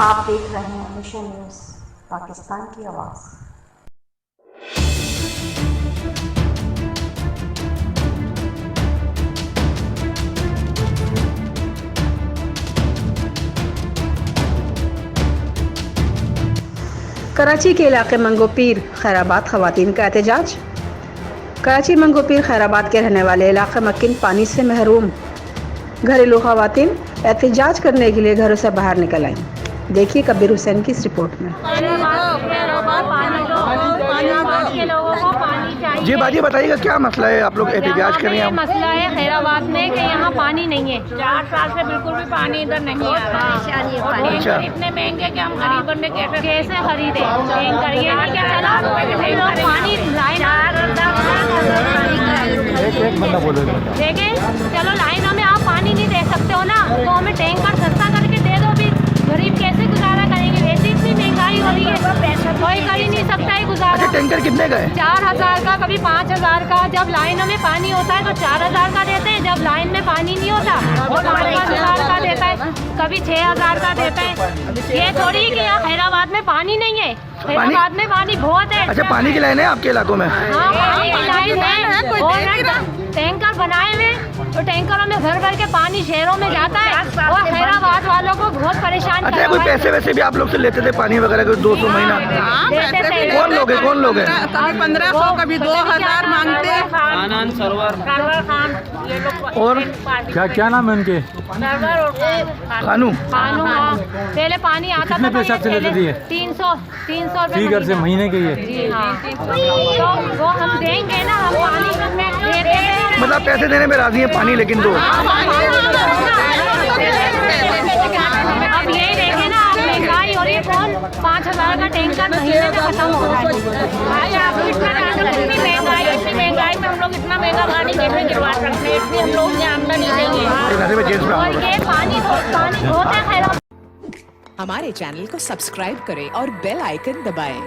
आप देख रहे हैं मिशन न्यूज़ पाकिस्तान की आवाज़। कराची के इलाके मंगोपीर खैराबाद खवातीन का एहतजाज। कराची मंगोपीर खैराबाद के रहने वाले इलाके मक्किन पानी से महरूम घरेलू खवातीन एहतजाज करने के लिए घरों से बाहर निकल आईं। देखिए कबीर हुसैन की इस रिपोर्ट में। जी बाजी बताइएगा क्या मसला है, आप लोग एहतजाज कर रहे हैं? मसला है खैराबाद में कि यहाँ पानी नहीं है। 4 साल से बिल्कुल भी पानी इधर नहीं आ रहा है। अच्छा। इतने महंगे कि हम गरीब बंदे कैसे खरीदे टैंकर? ये नहीं क्या चला पानी लाइन एक बंदा बोले देखे चलो लाइन में आप पानी नहीं दे सकते हो ना, तो हमें टैंकर सस्ता करके दे दो। भी गरीब कैसे गुजारा करेंगे? वैसे इतनी महंगाई हो रही है, कोई कर ही नहीं सकता है गुजारा। अच्छा, टैंकर कितने का है? 4000 का, कभी 5000 का। जब लाइनों में पानी होता है तो 4000 का देते हैं, जब लाइन में पानी नहीं होता वो 5000 का देता है, कभी 6000 का देता है। ये थोड़ी कि यहाँ खैराबाद में पानी नहीं है, खैराबाद में पानी बहुत है। अच्छा, पानी की लाइन है आपके इलाकों में? हाँ, पानी की लाइन है और टैंकर बनाए हुए, तो टैंकरों में भर भर के पानी शहरों में जाता है और खैराबाद वालों को बहुत परेशान। अच्छा, कोई पैसे वैसे भी आप लोग से लेते थे पानी वगैरह के 200 महीना? देते थे। कौन लोग है, कौन लोग है? कभी 1500 कभी 2000 मांगते हैं। सरवर खान, ये लोग। और क्या नाम है उनके? सरवर और खानू। खानू। पहले पानी आता था कितने पैसे लेते थे? 300 फी घर से महीने के ये? जी हाँ, तो वो हम देंगे ना, हम पानी में देते हैं। मतलब पैसे देने में राजी है पानी, लेकिन दो। अब यही देखे ना, आप महंगाई हो रही है। कौन 5000 का टैंकर महीने में खत्म हो रहा है? भाई आप इतनी महंगाई में हम लोग इतना महंगा पानी कैसे गिरवा सकते हैं? इतनी हम लोग की आमदनी नहीं है। और ये पानी बहुत है खैर। हमारे चैनल को सब्सक्राइब करें और बेल आइकन दबाएं।